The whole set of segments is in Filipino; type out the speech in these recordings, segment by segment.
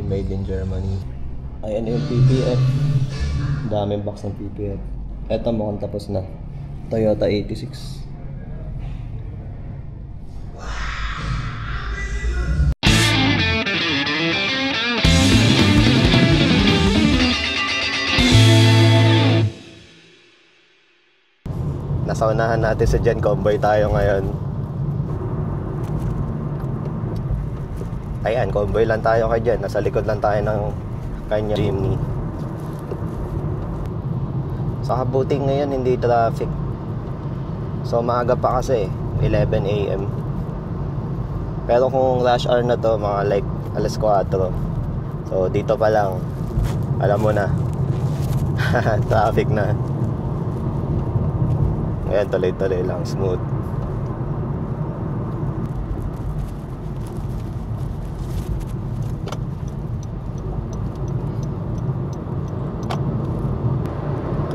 Made in Germany. Ayan yung PPF. Daming box ng PPF. Eto mukhang tapos na. Toyota 86. Nasa unahan natin sa Gen Convoy tayo ngayon. Ayan, convoy lang tayo kay Jen. Nasa likod lang tayo ng kanya Jimny. Sa kabuting ngayon hindi traffic. So maaga pa kasi 11 AM. Pero kung rush hour na to, mga like alas 4. So dito pa lang, alam mo na traffic na. Ngayon tuloy-tuloy lang, smooth.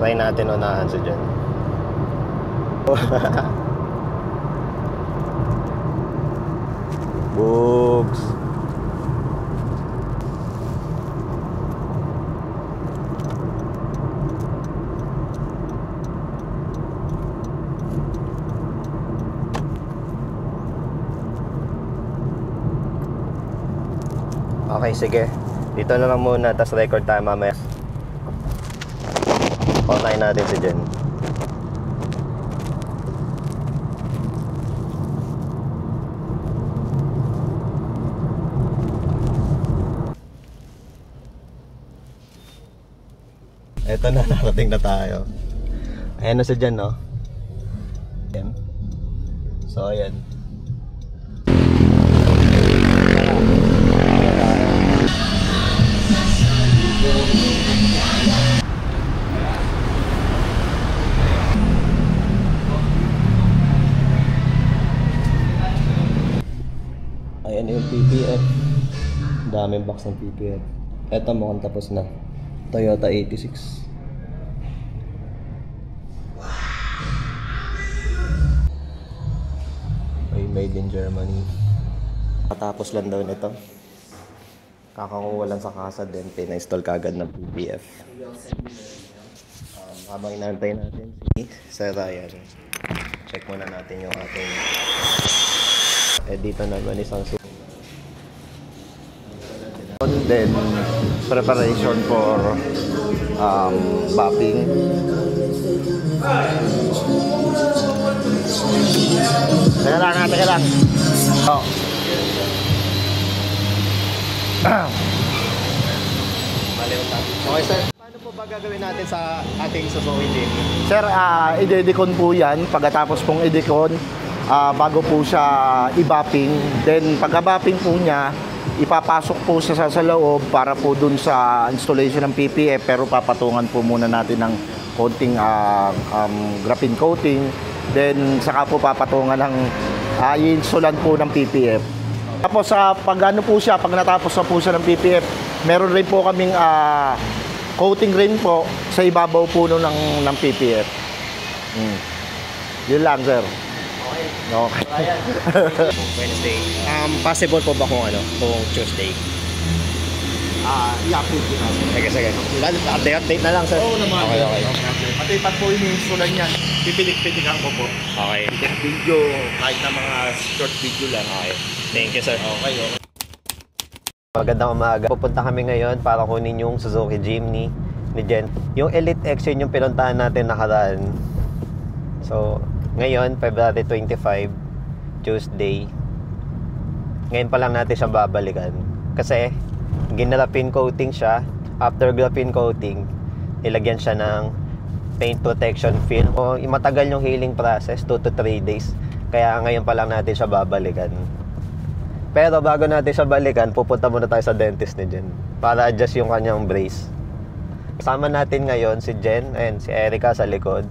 Try natin unahan sa dyan. Boogs. Okay, sige. Dito na lang muna, tas record tayo mamaya. Paunahin natin si Jen. Eto na, narating na tayo. Ayan na si Jen, no? Ayan. So, ayan. Ayan yung PPF. Daming box ng PPF. Eto mukhang tapos na. Toyota 86. Ay, made in Germany. Patapos lang daw nito. Kakakuha lang sa kasa din. Pina-install kagad ng PPF. Habang inaantay natin si Sir Ryan, check muna natin yung ating dito naman isang then preparation for bapping. Teka lang. Oh. Okay, sir. Paano po ba gagawin natin sa ating Suzuki Jimny? Sir, i-decon po yan. Pagkatapos pong i-decon, bago po siya i-bapping. Then pagka-bapping po niya, ipapasok po siya sa loob para po dun sa installation ng PPF, pero papatungan po muna natin ng konting graphene coating. Then saka po papatungan ng i-installan po ng PPF. Tapos pag natapos na po siya ng PPF, meron rin po kaming coating rin po sa ibabaw po ng PPF. Yun lang, sir. Okay. Wednesday. Possible po ba kung Tuesday? I-update ko natin. Sige. Update na lang, sir. Oo naman. Okay. Pati pag po ini-installan yan, pipilik-pilikan ko po. Okay. Video, kahit na mga short video lang. Okay. Thank you, sir. Okay. Magandang umaga. Pupunta kami ngayon para kunin yung Suzuki Jimny ni Jen. Yung Elite X yung pinuntahan natin nakaraan. So, ngayon, February 25, Tuesday. Ngayon pa lang natin siya babalikan. Kasi, ginrapine coating siya. After graphene coating, nilagyan siya ng paint protection film. O, matagal yung healing process, 2 to 3 days. Kaya ngayon pa lang natin siya babalikan. Pero bago natin siya balikan, pupunta muna tayo sa dentist ni Jen para adjust yung kanyang brace. Kasama natin ngayon si Jen and si Erica sa likod.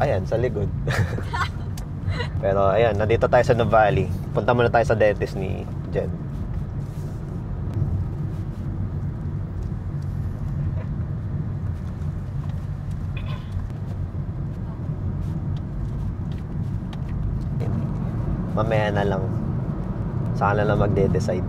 Ayan, sa likod. Pero ayan, nandito tayo sa Nuvali. Punta muna tayo sa dentist ni Jen. Mamaya na lang. Saka na lang magde-decide.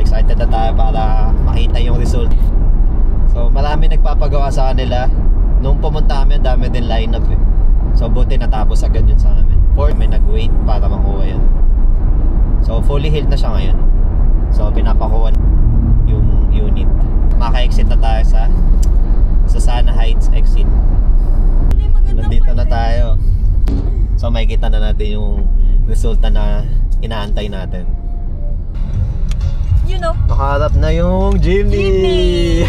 Excited na tayo para makita yung result. So marami nagpapagawa sa kanila. Nung pumunta kami, dami din lineup eh. So buti natapos agad yun sa amin. May nag-wait para makuha yun. So fully healed na siya ngayon. So pinapakuha yung unit. Maka-exit na tayo sa Sana Heights exit. Nandito na tayo. So makikita na natin yung resulta na inaantay natin. You know, Nakaharap na yung Jimny! Jimny!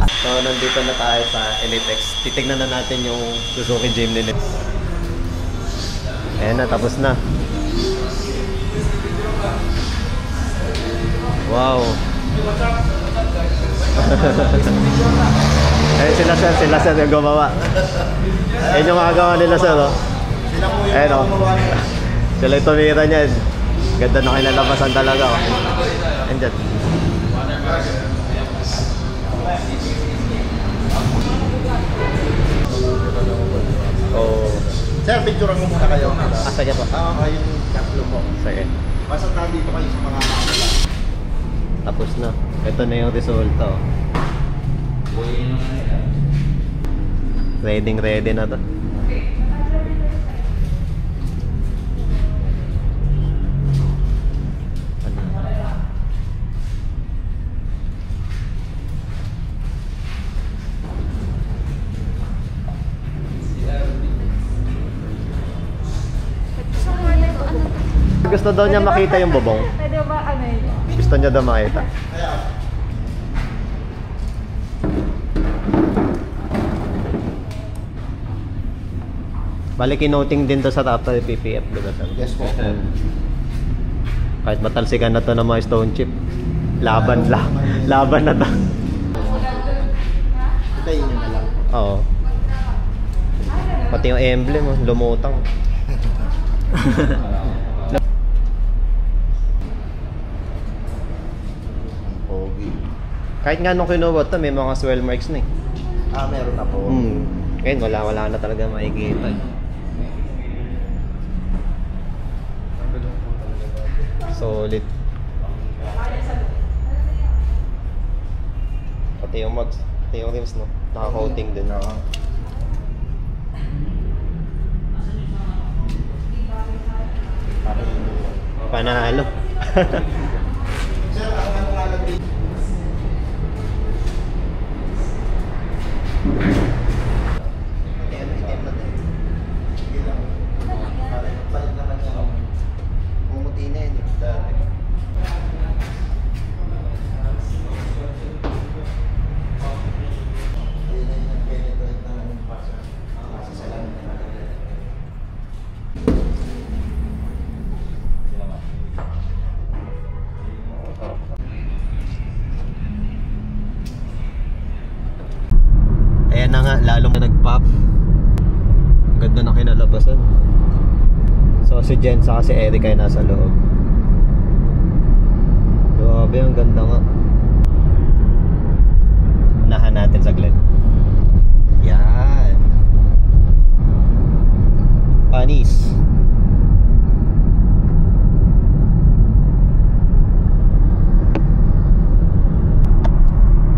So, nandito na tayo sa Elite X. Titignan na natin yung Suzuki Jimny. Ayan na, tapos na. Wow! Ayan sila sir yung gumawa. Ayan yung makagawa nila sir, oh. Ayan, oh. Sila yung tumira niyan. Ganda na kinalabasan talaga, oh. Andyan. Oh. Sir, picturean mo muna kayo. Sige po. Yung tatlo po. Sige. Basta nandito kayo sa mga kamila. Tapos na. Ito na yung resulta. Oh. Ready na to. Gusto daw niya makita yung bubong. Pwede ba ano yun? Gusto niya daw makita. Balik kinoting din to sa top ng PPF, diba sir? Yes po. Kahit matalsikan na to ng mga stone chip. Laban na to. Itayin nyo na lang. Oo. Pati yung emblem, oh, lumutang. Pogi. Kahit nga nung kinuha to, may mga swell marks na eh. Meron na po. Ngayon, wala na talaga makikita. Solid. Pati yung mags, pati yung rims, no? Naka-coating din. Panalo. Sir, ano nga lang dito? Ayan na nga, lalong na nag-pop. Ganda na kinalabasan. So si Jen saka si Eric ay nasa loob. Grabe, ang ganda nga. Unahan natin saglit. Yan. Panis.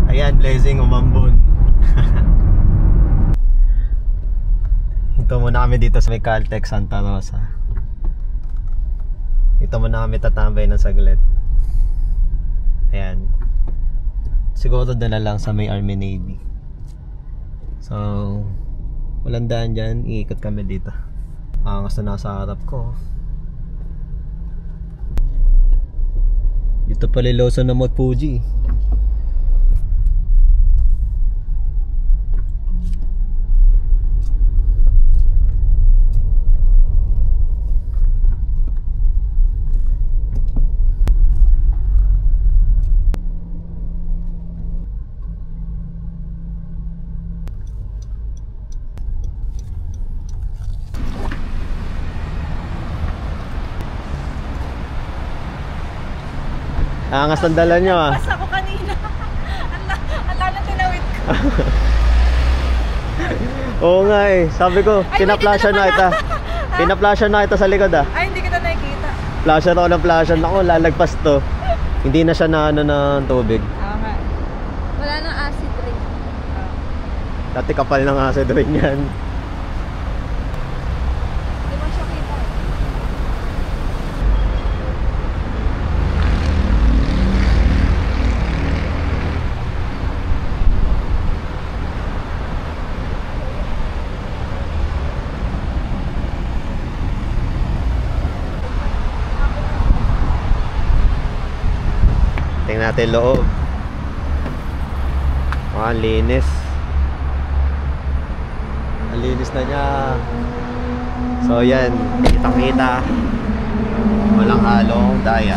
Ayan, blessing umambon. Ito muna kami dito sa may Caltex Santa Rosa. Ito muna kami tatambay ng saglit. Ayan. Siguro doon na lang sa may Army Navy. So, walang daan dyan. Iikot kami dito. Angas na nasa harap ko. Dito pala Lawson na Mount Fuji. Angas ng dala nyo ah. Pas ako kanina. Ala na tinawid ko. Oo nga eh. Sabi ko, Ay, pinaplasyan na may kita. kita na Pinaplasyan na kita sa likod ah. Ay, hindi kita nakikita. Flasher ako ng flasher. Ako, lalagpas to. Hindi na siya na ano ng tubig. Okay. Wala nang acid rain. Dati kapal ng acid rin yan. Di ba siya kita? Tingnan natin loob. Ang linis. Ang linis na niya. So yan, kitang-kita. Walang halong daya.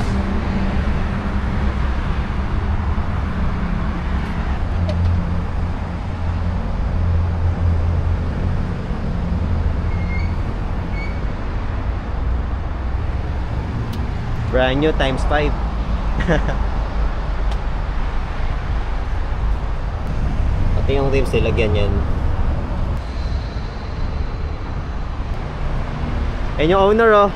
Brand new times 5. Pati yung rims nilagyan yan. Yan yung owner oh.